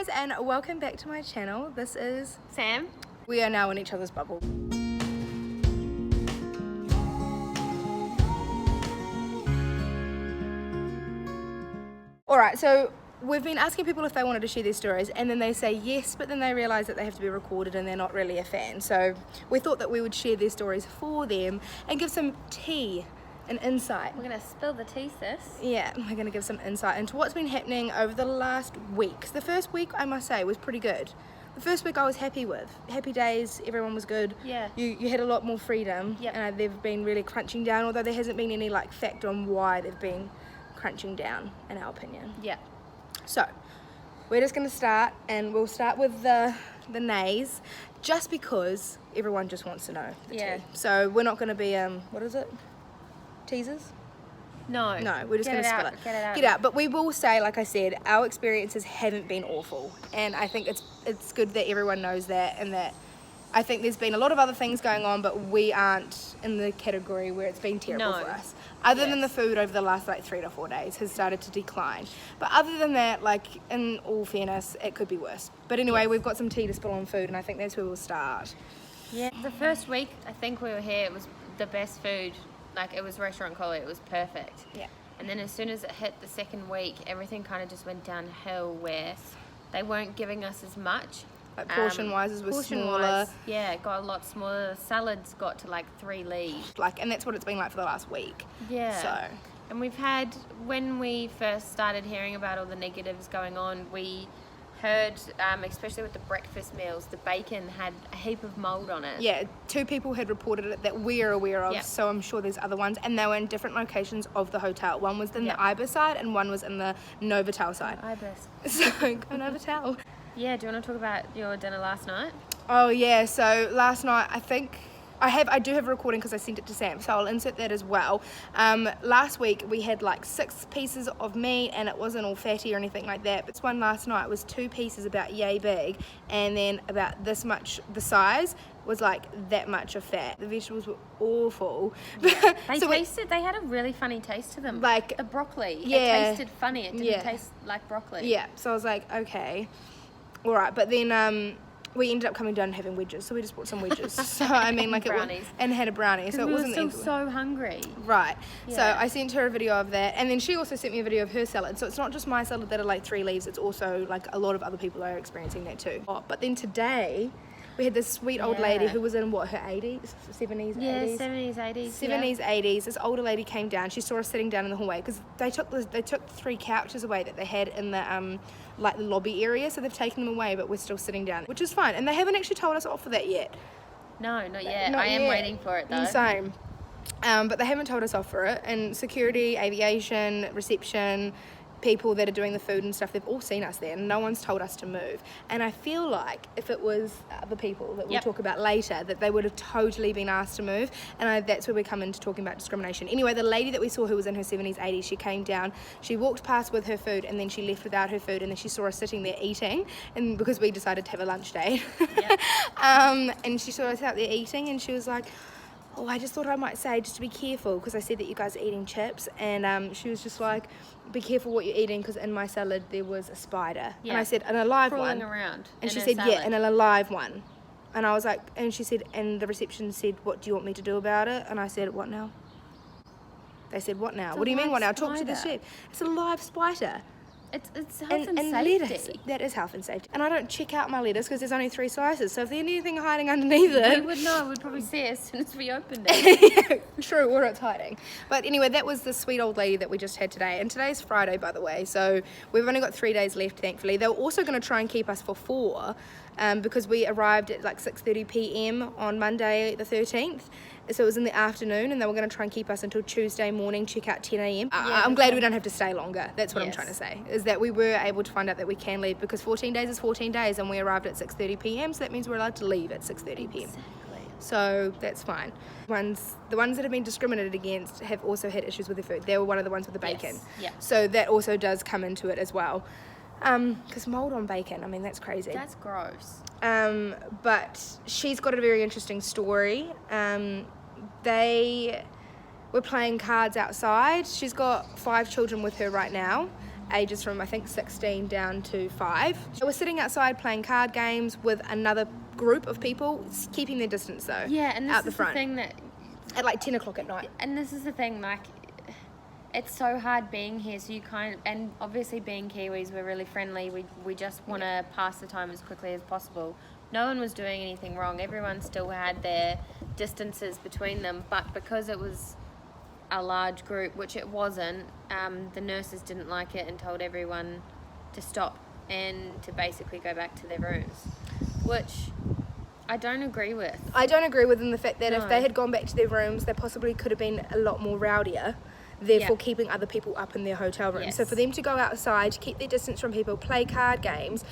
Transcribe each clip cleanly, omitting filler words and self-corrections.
guys, and welcome back to my channel. This is Sam. We are now in each other's bubble. Alright, so we've been asking people if they wanted to share their stories, and then they say yes, but then they realise that they have to be recorded and they're not really a fan. So we thought that we would share their stories for them and give some tea and insight. We're going to spill the tea, sis. Yeah, we're going to give some insight into what's been happening over the last week. The first week, I must say, was pretty good. The first week I was happy with. Happy days, everyone was good. Yeah. You had a lot more freedom. Yep. And they've been really crunching down, although there hasn't been any fact on why they've been crunching down, in our opinion. Yeah. So, we're just going to start, and we'll start with the nays, just because everyone just wants to know the tea. So we're not going to be, what is it? Teasers? No. No, we're just going to spill it. Get it out. Get out. But we will say, like I said, our experiences haven't been awful. And I think it's good that everyone knows that, and that I think there's been a lot of other things going on, but we aren't in the category where it's been terrible for us. Other than the food over the last 3 to 4 days has started to decline. But other than that, in all fairness, it could be worse. But anyway, we've got some tea to spill on food, and I think that's where we'll start. Yeah. The first week, I think we were here, it was the best food. It was restaurant quality, it was perfect. Yeah. And then as soon as it hit the second week, everything kind of just went downhill, where they weren't giving us as much. Portion-wise, it was smaller. Yeah, it got a lot smaller. Salads got to 3 leaves. And that's what it's been like for the last week. Yeah. So. And we've had, when we first started hearing about all the negatives going on, we heard, especially with the breakfast meals, the bacon had a heap of mould on it. Yeah, 2 people had reported it that we're aware of, so I'm sure there's other ones, and they were in different locations of the hotel. One was in the Ibis side, and one was in the Novotel side. Ibis. So, go Novotel. Yeah, do you want to talk about your dinner last night? Oh yeah, so last night I do have a recording because I sent it to Sam, so I'll insert that as well. Last week we had 6 pieces of meat, and it wasn't all fatty or anything like that. But this one last night was 2 pieces about yay big, and then about this much, the size was that much of fat. The vegetables were awful. Yeah. They had a really funny taste to them. The broccoli, it tasted funny. It didn't taste like broccoli. Yeah, so I was like, okay, all right. But then we ended up coming down and having wedges, so we just bought some wedges. So I mean, brownies. And had a brownie, so it wasn't. We were still so hungry. Right. Yeah. So I sent her a video of that, and then she also sent me a video of her salad. So it's not just my salad that are 3 leaves; it's also a lot of other people are experiencing that too. But then today, we had this sweet old lady who was in her 80s, 70s, 80s? Yeah, 70s, 80s. 70s, 80s. This older lady came down. She saw us sitting down in the hallway because they took 3 couches away that they had in the the lobby area. So they've taken them away, but we're still sitting down, which is fine. And they haven't actually told us off for that yet. No, not yet. I am waiting for it though. Same. But they haven't told us off for it. And security, aviation, reception, people that are doing the food and stuff, they've all seen us there, and no one's told us to move. And I feel like if it was other people that we'll talk about later, that they would have totally been asked to move. And that's where we come into talking about discrimination. Anyway, the lady that we saw who was in her 70s, 80s, she came down, she walked past with her food, and then she left without her food, and then she saw us sitting there eating, and because we decided to have a lunch date. And she saw us out there eating, and she was like, oh, I just thought I might say just to be careful, because I said that you guys are eating chips, and she was just like, be careful what you're eating, because in my salad there was a spider. And I said, an alive crawling one. around. And she said, yeah, an alive one. And I was like, and she said, and the reception said, what do you want me to do about it? And I said, what now? They said, what now? What do you mean, what now? Talk to the chef. It's a live spider. It's health and safety. Lettuce, that is health and safety. And I don't check out my lettuce because there's only 3 slices. So if there's anything hiding underneath it, we would know. We'd probably see it as soon as we opened it. True, or it's hiding. But anyway, that was the sweet old lady that we just had today. And today's Friday, by the way. So we've only got 3 days left, thankfully. They were also going to try and keep us for 4 because we arrived at 6:30 p.m. on Monday the 13th. So it was in the afternoon, and they were going to try and keep us until Tuesday morning, check out 10 a.m. I'm glad we don't have to stay longer. That's what I'm trying to say, is that we were able to find out that we can leave, because 14 days is 14 days, and we arrived at 6:30 p.m, so that means we're allowed to leave at 6:30 p.m. Exactly. So that's fine. The ones that have been discriminated against have also had issues with the food. They were one of the ones with the bacon. Yes. Yeah. So that also does come into it as well. Because mold on bacon, I mean, that's crazy. That's gross. But she's got a very interesting story. They were playing cards outside. She's got 5 children with her right now. ages from I think 16 down to 5. They were sitting outside playing card games with another group of people, keeping their distance though. Yeah, and this out the is front the thing that, at like 10 o'clock at night. and this is the thing, like, it's so hard being here, so you kind of, and obviously being Kiwis, we're really friendly, we just want to pass the time as quickly as possible. No one was doing anything wrong, everyone still had their distances between them, but because it was a large group, which it wasn't, the nurses didn't like it and told everyone to stop and to basically go back to their rooms, which I don't agree with. I don't agree with them, the fact that No. if they had gone back to their rooms, they possibly could have been a lot more rowdier, therefore keeping other people up in their hotel rooms. Yes. So for them to go outside, keep their distance from people, play card games,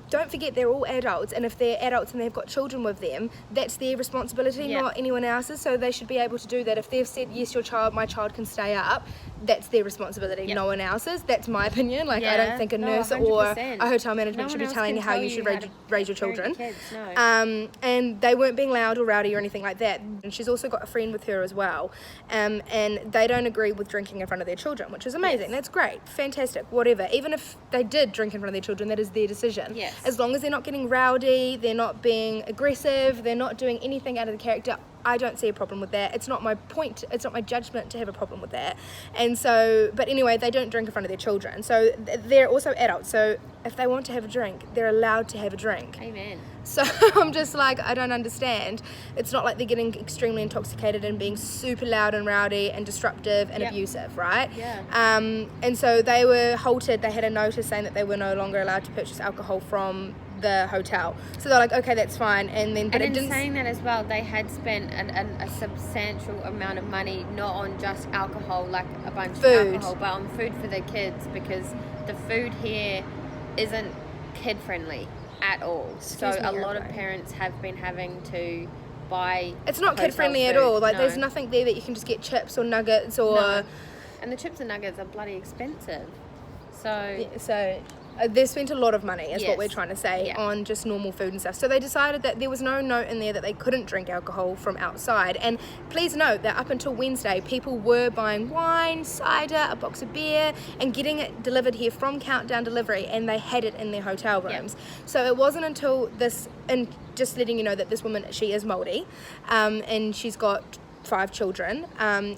don't forget they're all adults, and if they're adults and they've got children with them, that's their responsibility, Yeah. not anyone else's, so they should be able to do that. If they've said, yes, my child can stay up, that's their responsibility, no one else's. That's my opinion. Like, I don't think a nurse or 100%. a hotel management No should one be else telling can you how tell you should how to raise your parent children. kids, no. And they weren't being loud or rowdy or anything like that. And she's also got a friend with her as well. And they don't agree with drinking in front of their children, which is amazing. Yes. That's great. Fantastic. Whatever. Even if they did drink in front of their children, that is their decision. Yes. As long as they're not getting rowdy, they're not being aggressive, they're not doing anything out of the character, I don't see a problem with that. It's not my point, it's not my judgment to have a problem with that. And so, but anyway, they don't drink in front of their children. So they're also adults. So if they want to have a drink, they're allowed to have a drink. Amen. So I'm just like, I don't understand. It's not like they're getting extremely intoxicated and being super loud and rowdy and disruptive and abusive, right? Yeah. And so they were halted. They had a notice saying that they were no longer allowed to purchase alcohol from the hotel. So they're like, okay, that's fine. And then, but And it in didn't. saying that as well, they had spent a substantial amount of money, not on just alcohol, like a bunch Food. of alcohol, but on food for their kids, because the food here isn't kid friendly at all. Excuse so me, a lot of airplane. parents have been having to buy It's not hotel kid friendly at food. all. Like, No. there's nothing there that you can just get chips or nuggets or. No. And the chips and nuggets are bloody expensive. So Yeah, so they've spent a lot of money, is what Yes. we're trying to say, Yeah. on just normal food and stuff. So they decided that there was no note in there that they couldn't drink alcohol from outside. And please note that up until Wednesday, people were buying wine, cider, a box of beer, and getting it delivered here from Countdown Delivery, and they had it in their hotel Yeah. rooms. So it wasn't until this, and just letting you know that this woman, she is Māori, and she's got 5 children.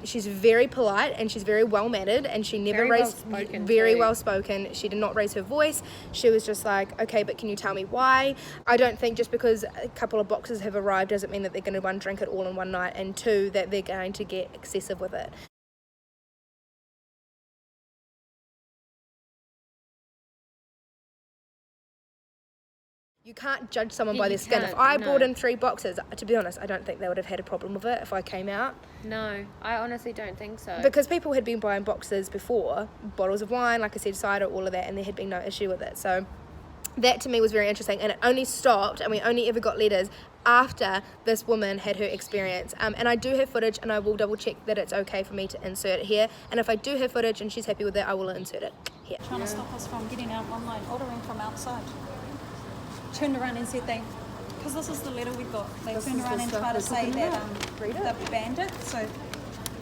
She's very polite and she's very well mannered, and she never Very raised well-spoken very too. well spoken. She did not raise her voice. She was just like, okay, but can you tell me why? I don't think just because a couple of boxes have arrived doesn't mean that they're going to, 1, drink it all in one night, and 2, that they're going to get excessive with it. You can't judge someone Yeah, by you their skin. If can't, I no. brought in 3 boxes, to be honest, I don't think they would have had a problem with it if I came out. no, I honestly don't think so. Because people had been buying boxes before, bottles of wine, like I said, cider, all of that, and there had been no issue with it. So that to me was very interesting, and it only stopped, and we only ever got letters after this woman had her experience. And I do have footage, and I will double check that it's okay for me to insert it here. And if I do have footage and she's happy with it, I will insert it here. Trying to stop us from getting out online, ordering from outside. Turned around and said because this is the letter we got, they turned around and tried to say that Read it. they've banned it. So,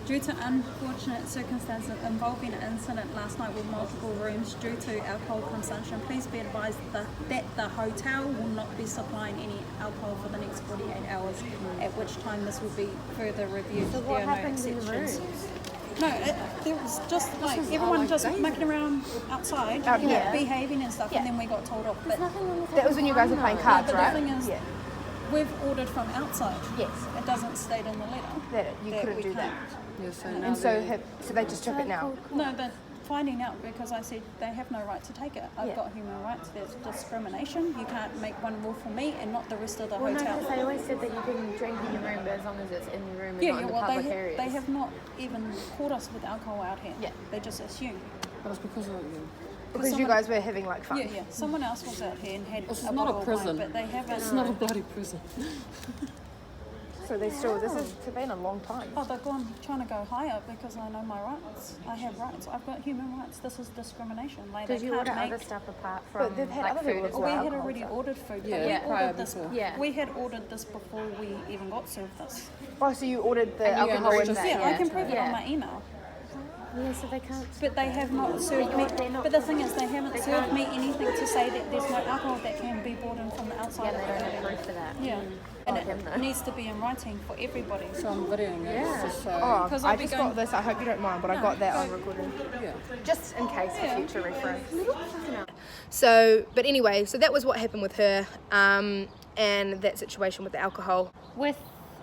due to unfortunate circumstances involving an incident last night with multiple rooms due to alcohol consumption, please be advised that the hotel will not be supplying any alcohol for the next 48 hours, at which time this will be further reviewed. So There what are happened no in the exceptions. rooms? No, there was just like everyone just mucking around outside, Out here. behaving and stuff, Yeah. and then we got told off. But That was when you guys were playing no, cards, but right? the thing is, Yeah. we've ordered from outside. Yes. It doesn't state in the letter That you couldn't we do that. can't. Yeah, so now And so, so they just took it now. No, they're finding out because I said they have no right to take it. I've Yeah. got human rights. There's discrimination. You can't make one rule for me and not the rest of the Well, no, hotel. because they always said that you can drink in your room, but as long as it's in your room and Yeah, not yeah. in the Well, public areas. they have not even caught us with alcohol out here. Yeah. They just assume. But it's because of Because you someone- guys were having like fun. Yeah, yeah. Someone else was out here and had This is a not a bottle of wine, prison. but they haven't. it's not a bloody prison. So they still, this has been a long time. Oh, they're trying to go higher because I know my rights. I have rights. I've got human rights. This is discrimination. Like, Did they you can't order make. other stuff apart But from they've had like other food people as as We well. well? had alcohol already stuff. ordered food. But Yeah, we prior ordered this. before. Yeah. We had ordered this before we even got served this. Oh, so you ordered the And you alcohol agreed in with that? that, Yeah, I can prove it Yeah. on my email. Yeah, so they can't. But they have not served me. But the thing is, they haven't served me anything to say that there's no alcohol that can be brought in from the outside. Yeah, of they the don't have building. proof for that. Yeah, and it needs to be in writing for everybody. So I'm videoing it. Yeah. Just so. Oh, Because I I'll be just going- got this. I hope you don't mind, but I got that on recording. Yeah. Just in case for Yeah. future reference. So, but anyway, so that was what happened with her, and that situation with the alcohol. With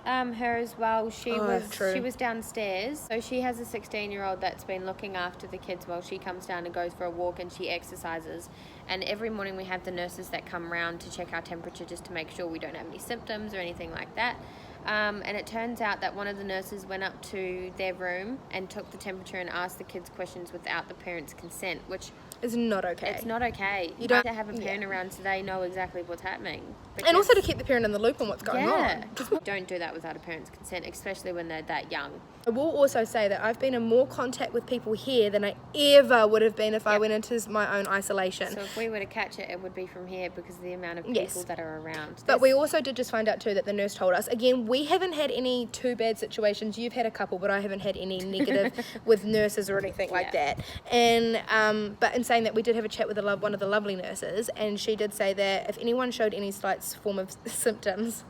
her as well, she true. was downstairs. So she has a 16-year-old that's been looking after the kids while she comes down and goes for a walk and she exercises. And every morning we have the nurses that come round to check our temperature just to make sure we don't have any symptoms or anything like that. And it turns out that one of the nurses went up to their room and took the temperature and asked the kids questions without the parents' consent, which Is not okay. it's not okay. You don't- don't have a parent around so they know exactly what's happening. And also to Because- keep the parent in the loop on what's going on. don't do that without a parent's consent, especially when they're that young. I will also say that I've been in more contact with people here than I ever would have been if I Yep. went into my own isolation. So if we were to catch it, it would be from here because of the amount of people Yes. that are around. But we also did just find out too that the nurse told us, again, we haven't had any too bad situations. You've had a couple, but I haven't had any negative with nurses or anything like Yeah. that. And but in saying that, we did have a chat with one of the lovely nurses, and she did say that if anyone showed any slight form of symptoms,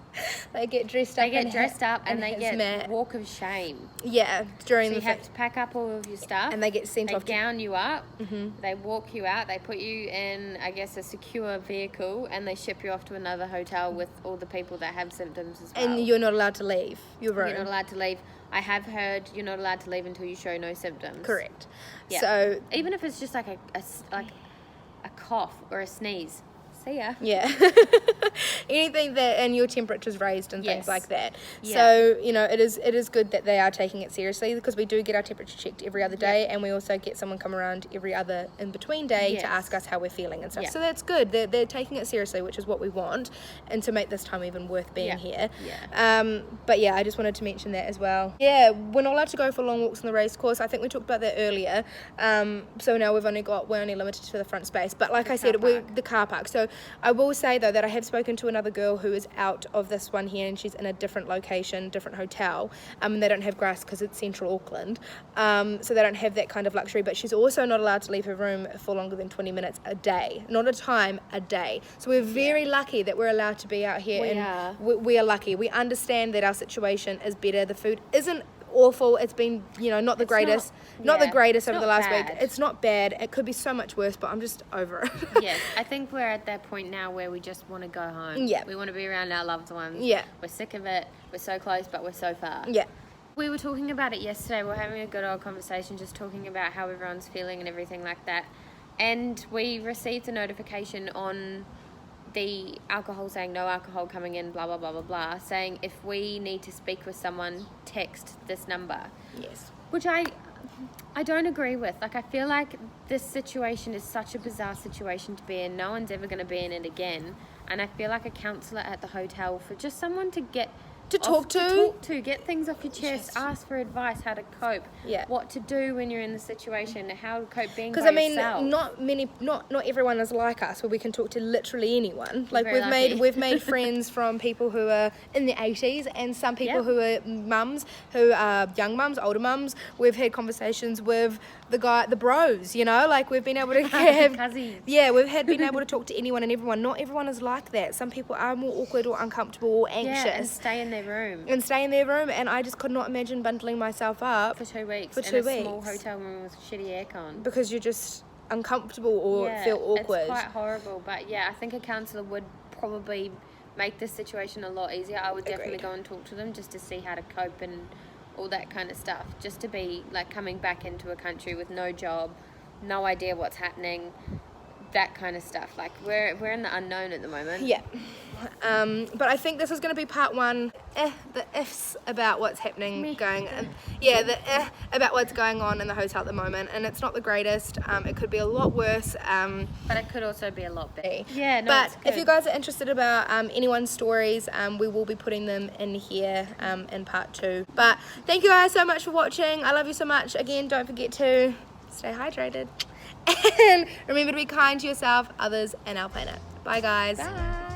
they get dressed up. They get in dressed up and they get hazmat. walk of shame. Yeah, during So the you have to pack up all of your stuff. and they get sent They off. gown you up. They walk you out. They put you in, I guess, a secure vehicle, and they ship you off to another hotel with all the people that have symptoms as well. And you're not allowed to leave your room. You're not allowed to leave. I have heard you're not allowed to leave until you show no symptoms. Correct. Yeah. So Even if it's just like a cough or a sneeze. See ya. yeah, anything that and your temperature's raised and things Yes. like that. Yeah. So it is good that they are taking it seriously, because we do get our temperature checked every other day, and we also get someone come around every other in between day Yes. to ask us how we're feeling and stuff. Yeah. So that's good. They're taking it seriously, which is what we want, and to make this time even worth being Yeah. here. Yeah. But yeah, I just wanted to mention that as well. Yeah, we're not allowed to go for long walks on the race course. I think we talked about that earlier. So now we're only limited to the front space. But like I said, the car park. So I will say though that I have spoken to another girl who is out of this one here, and she's in a different location, different hotel. And they don't have grass because it's central Auckland. So they don't have that kind of luxury. But she's also not allowed to leave her room for longer than 20 minutes a day. Not a time, a day. So we're very lucky that we're allowed to be out here. We are. We are lucky. We understand that our situation is better. The food isn't awful. It's been, not the greatest. Not the greatest over the last week. bad. It's not bad. It could be so much worse, but I'm just over it. Yes, I think we're at that point now where we just want to go home. Yeah. We want to be around our loved ones. Yeah. We're sick of it. We're so close, but we're so far. Yeah. We were talking about it yesterday. We're having a good old conversation, just talking about how everyone's feeling and everything like that. And we received a notification on the alcohol saying no alcohol coming in, blah, blah, blah, blah, blah, saying if we need to speak with someone, text this number. Yes. Which I don't agree with. Like, I feel like this situation is such a bizarre situation to be in. No one's ever going to be in it again. And I feel like a counsellor at the hotel for just someone to get To talk to. get things off your chest, ask for advice, how to cope, Yeah. what to do when you're in the situation, how to cope being by Because I mean, yourself. not everyone is like us, where we can talk to literally anyone. Like very lucky. we've made friends from people who are in their 80s, and some people Yep. who are mums, who are young mums, older mums. We've had conversations with the bros. Like we've been able to have Cousins. Yeah, been able to talk to anyone and everyone. Not everyone is like that. Some people are more awkward or uncomfortable or anxious. Yeah, and stay in their room And stay in their room, and I just could not imagine bundling myself up for 2 weeks For in 2 a small weeks. hotel room with shitty aircon. because you're just uncomfortable or feel awkward. It's quite horrible, but yeah, I think a counsellor would probably make this situation a lot easier. I would definitely Agreed. go and talk to them just to see how to cope and all that kind of stuff. Just to be like coming back into a country with no job, no idea what's happening, that kind of stuff. Like we're in the unknown at the moment. Yeah. But I think this is going to be part one. The ifs about what's happening, about what's going on in the hotel at the moment, and it's not the greatest. It could be a lot worse. But it could also be a lot better. Yeah, no, But it's if good. you guys are interested about anyone's stories, we will be putting them in here in part 2. But thank you guys so much for watching. I love you so much. Again, don't forget to stay hydrated and remember to be kind to yourself, others, and our planet. Bye, guys. Bye.